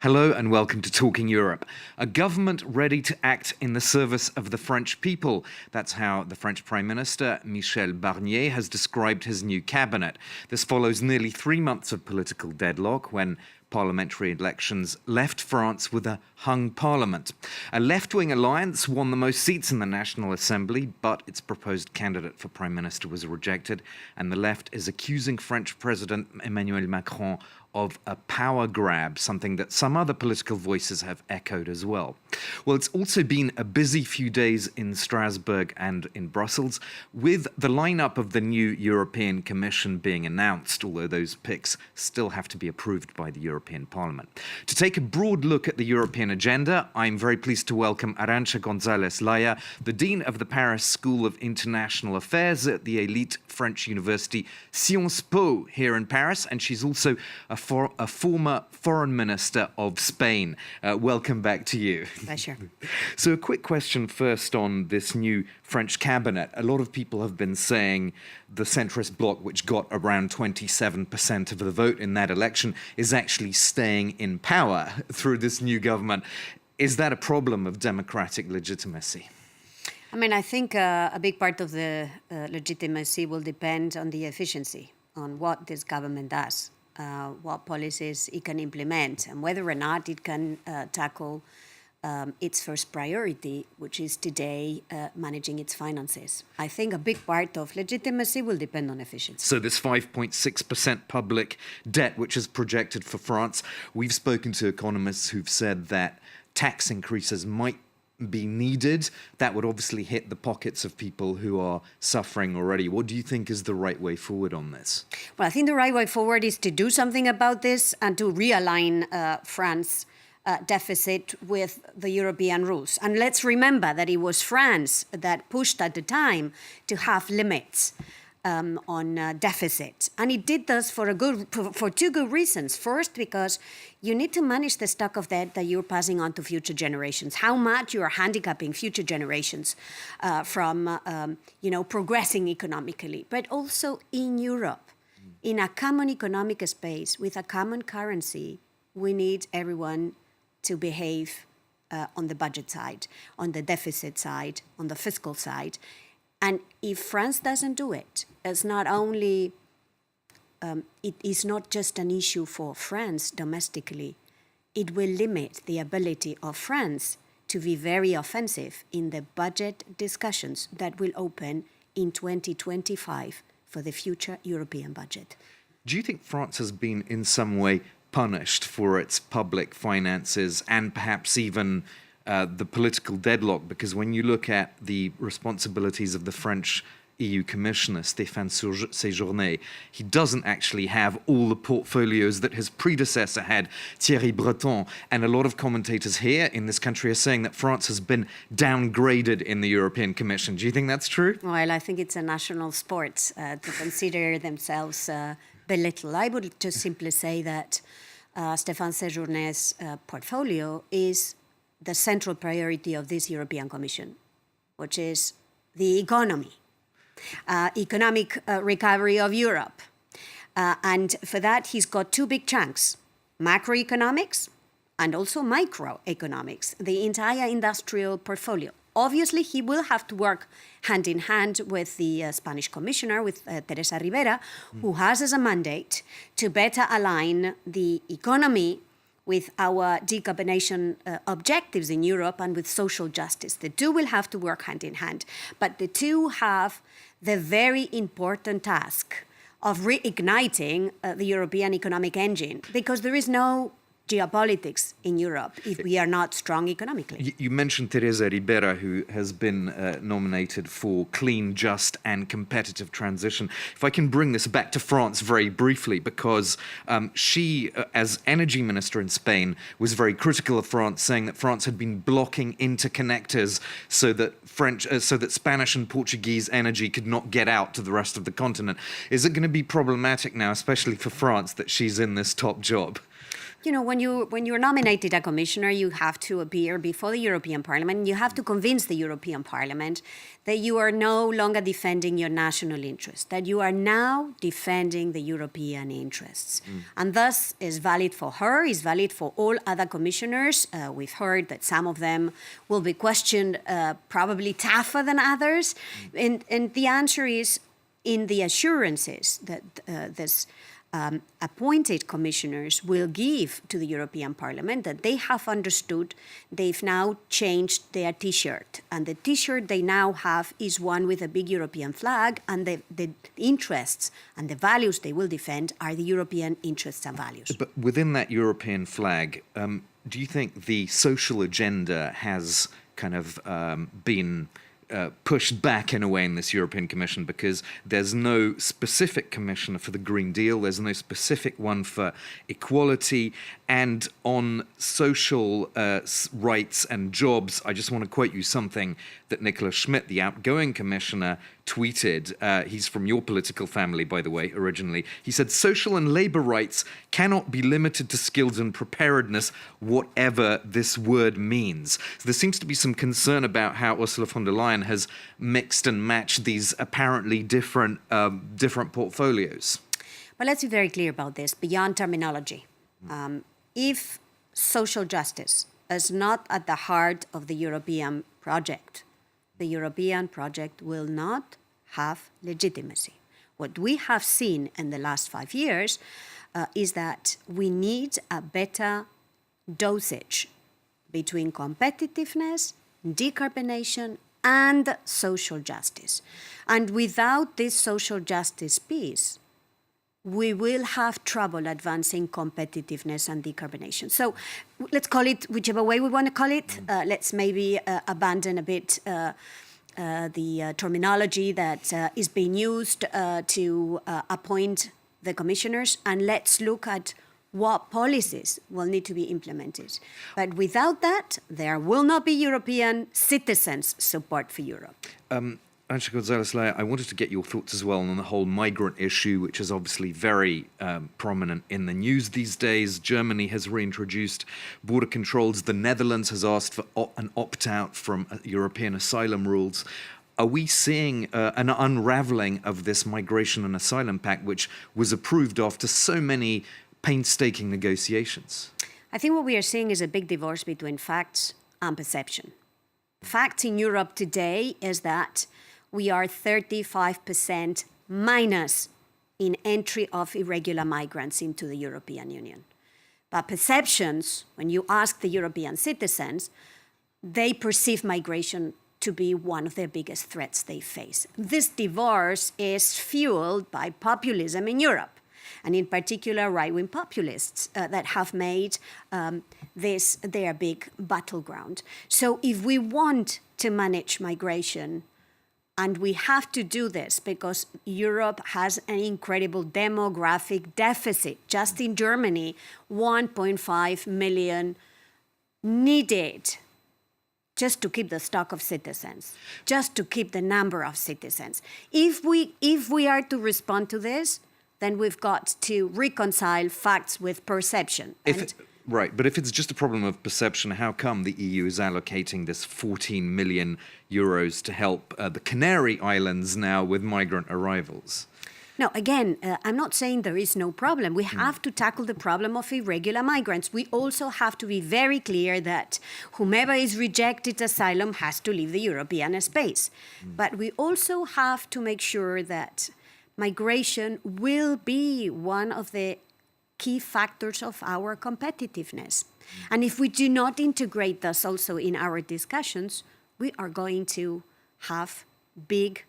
Hello and welcome to Talking Europe. A government ready to act in the service of the French people. That's how the French Prime Minister, Michel Barnier, has described his new cabinet. This follows nearly 3 months of political deadlock when parliamentary elections left France with a hung parliament. A left-wing alliance won the most seats in the National Assembly, but its proposed candidate for Prime Minister was rejected, and the left is accusing French President Emmanuel Macron of a power grab, something that some other political voices have echoed as well. Well, it's also been a busy few days in Strasbourg and in Brussels, with the lineup of the new European Commission being announced, although those picks still have to be approved by the European Parliament. To take a broad look at the European agenda, I'm very pleased to welcome Arancha Gonzalez Laya, the Dean of the Paris School of International Affairs at the elite French university Sciences Po here in Paris, and she's also a former foreign minister of Spain. Welcome back to you. Pleasure. So a quick question first on this new French cabinet. A lot of people have been saying the centrist bloc, which got around 27% of the vote in that election, is actually staying in power through this new government. Is that a problem of democratic legitimacy? I mean, I think a big part of the legitimacy will depend on the efficiency, on what this government does. What policies it can implement, and whether or not it can tackle its first priority, which is today managing its finances. I think a big part of legitimacy will depend on efficiency. So this 5.6% public debt, which is projected for France, we've spoken to economists who've said that tax increases might be needed. That would obviously hit the pockets of people who are suffering already. What do you think is the right way forward on this? Well, I think the right way forward is to do something about this and to realign France's deficit with the European rules. And let's remember that it was France that pushed at the time to have limits on deficit. And it did this for two good reasons. First, because you need to manage the stock of debt that you're passing on to future generations, how much you are handicapping future generations from progressing economically, but also in Europe. In a common economic space with a common currency, we need everyone to behave on the budget side, on the deficit side, on the fiscal side. And if France doesn't do it, it's not only, it is not just an issue for France domestically. It will limit the ability of France to be very offensive in the budget discussions that will open in 2025 for the future European budget. Do you think France has been in some way punished for its public finances and perhaps even the political deadlock? Because when you look at the responsibilities of the French EU Commissioner, Stéphane Séjourné, he doesn't actually have all the portfolios that his predecessor had, Thierry Breton. And a lot of commentators here in this country are saying that France has been downgraded in the European Commission. Do you think that's true? Well, I think it's a national sport to consider themselves belittled. I would just simply say that Stéphane Séjourné's portfolio is the central priority of this European Commission, which is the economy, economic recovery of Europe. And for that, he's got two big chunks, macroeconomics and also microeconomics, the entire industrial portfolio. Obviously, he will have to work hand in hand with the Spanish commissioner, with Teresa Ribera, who has as a mandate to better align the economy with our decarbonation objectives in Europe and with social justice. The two will have to work hand in hand, but the two have the very important task of reigniting the European economic engine, because there is no geopolitics in Europe if we are not strong economically. You mentioned Teresa Ribera, who has been nominated for clean, just and competitive transition. If I can bring this back to France very briefly, because she, as energy minister in Spain, was very critical of France, saying that France had been blocking interconnectors so that Spanish and Portuguese energy could not get out to the rest of the continent. Is it going to be problematic now, especially for France, that she's in this top job? You know, when you're nominated a commissioner, you have to appear before the European Parliament. You have to convince the European Parliament that you are no longer defending your national interests, that you are now defending the European interests. And thus is valid for her, is valid for all other commissioners. We've heard that some of them will be questioned probably tougher than others. And the answer is in the assurances that this appointed commissioners will give to the European Parliament, that they have understood they've now changed their T-shirt. And the T-shirt they now have is one with a big European flag, and the interests and the values they will defend are the European interests and values. But within that European flag, do you think the social agenda has kind of been pushed back in a way in this European Commission, because there's no specific commissioner for the Green Deal, there's no specific one for equality, and on social rights and jobs, I just want to quote you something that Nicola Schmidt, the outgoing commissioner, tweeted. He's from your political family, by the way, originally. He said, social and labor rights cannot be limited to skills and preparedness, whatever this word means. So there seems to be some concern about how Ursula von der Leyen has mixed and matched these apparently different portfolios. But let's be very clear about this, beyond terminology. If social justice is not at the heart of the European project, the European project will not have legitimacy. What we have seen in the last 5 years is that we need a better dosage between competitiveness, decarbonation, and social justice. And without this social justice piece, we will have trouble advancing competitiveness and decarbonation. So let's call it whichever way we want to call it. Let's maybe abandon a bit the terminology that is being used to appoint the commissioners, and let's look at what policies will need to be implemented. But without that, there will not be European citizens' support for Europe. Arancha Gonzalez Laya, I wanted to get your thoughts as well on the whole migrant issue, which is obviously very prominent in the news these days. Germany has reintroduced border controls. The Netherlands has asked for an opt-out from European asylum rules. Are we seeing an unraveling of this migration and asylum pact, which was approved after so many painstaking negotiations? I think what we are seeing is a big divorce between facts and perception. Facts in Europe today is that we are 35% minus in entry of irregular migrants into the European Union. But perceptions, when you ask the European citizens, they perceive migration to be one of their biggest threats they face. This divorce is fueled by populism in Europe, and in particular right-wing populists that have made this their big battleground. So if we want to manage migration, and we have to do this because Europe has an incredible demographic deficit. Just in Germany, 1.5 million needed just to keep the stock of citizens, just to keep the number of citizens. If we are to respond to this, then we've got to reconcile facts with perception. Right, but if it's just a problem of perception, how come the EU is allocating this 14 million euros to help the Canary Islands now with migrant arrivals? No, again, I'm not saying there is no problem. We have to tackle the problem of irregular migrants. We also have to be very clear that whomever is rejected asylum has to leave the European space. But we also have to make sure that migration will be one of the key factors of our competitiveness. And if we do not integrate this also in our discussions, we are going to have big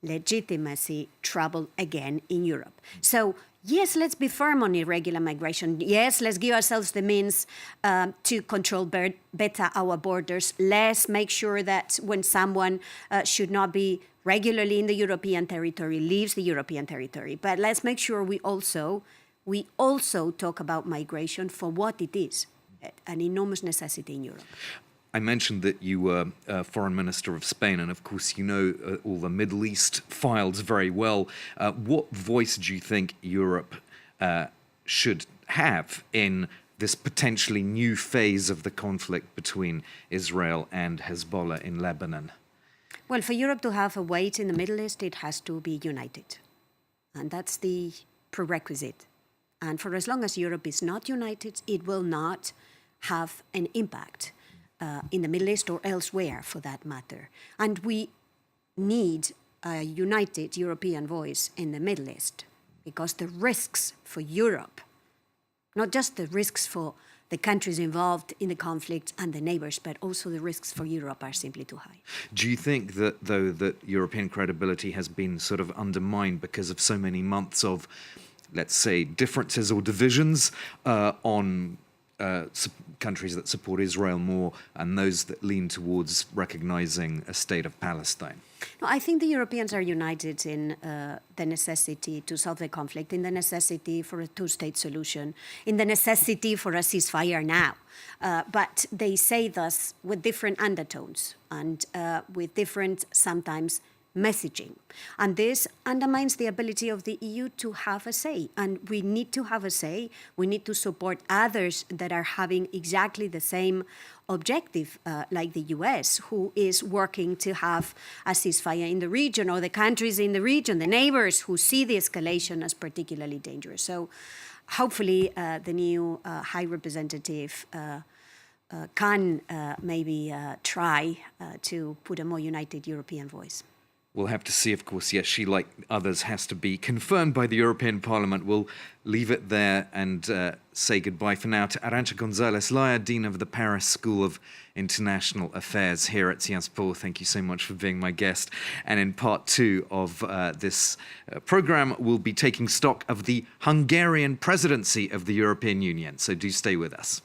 legitimacy trouble again in Europe. So yes, let's be firm on irregular migration. Yes, let's give ourselves the means to control better our borders. Let's make sure that when someone should not be regularly in the European territory, leaves the European territory. But let's make sure we also talk about migration for what it is, an enormous necessity in Europe. I mentioned that you were Foreign Minister of Spain, and of course you know all the Middle East files very well. What voice do you think Europe should have in this potentially new phase of the conflict between Israel and Hezbollah in Lebanon? Well, for Europe to have a weight in the Middle East, it has to be united. And that's the prerequisite. And for as long as Europe is not united, it will not have an impact in the Middle East or elsewhere, for that matter. And we need a united European voice in the Middle East, because the risks for Europe, not just the risks for the countries involved in the conflict and the neighbors, but also the risks for Europe are simply too high. Do you think that, though, that European credibility has been sort of undermined because of so many months of, let's say, differences or divisions on countries that support Israel more and those that lean towards recognizing a state of Palestine? No, I think the Europeans are united in the necessity to solve the conflict, in the necessity for a two-state solution, in the necessity for a ceasefire now. But they say thus with different undertones and with different, sometimes, messaging. And this undermines the ability of the EU to have a say. And we need to have a say. We need to support others that are having exactly the same objective, like the US, who is working to have a ceasefire in the region, or the countries in the region, the neighbors who see the escalation as particularly dangerous. So hopefully the new High Representative can maybe try to put a more united European voice. We'll have to see, of course. Yes, she, like others, has to be confirmed by the European Parliament. We'll leave it there and say goodbye for now to Arancha Gonzalez Laya, Dean of the Paris School of International Affairs here at Sciences Po. Thank you so much for being my guest. And in part two of this program, we'll be taking stock of the Hungarian presidency of the European Union. So do stay with us.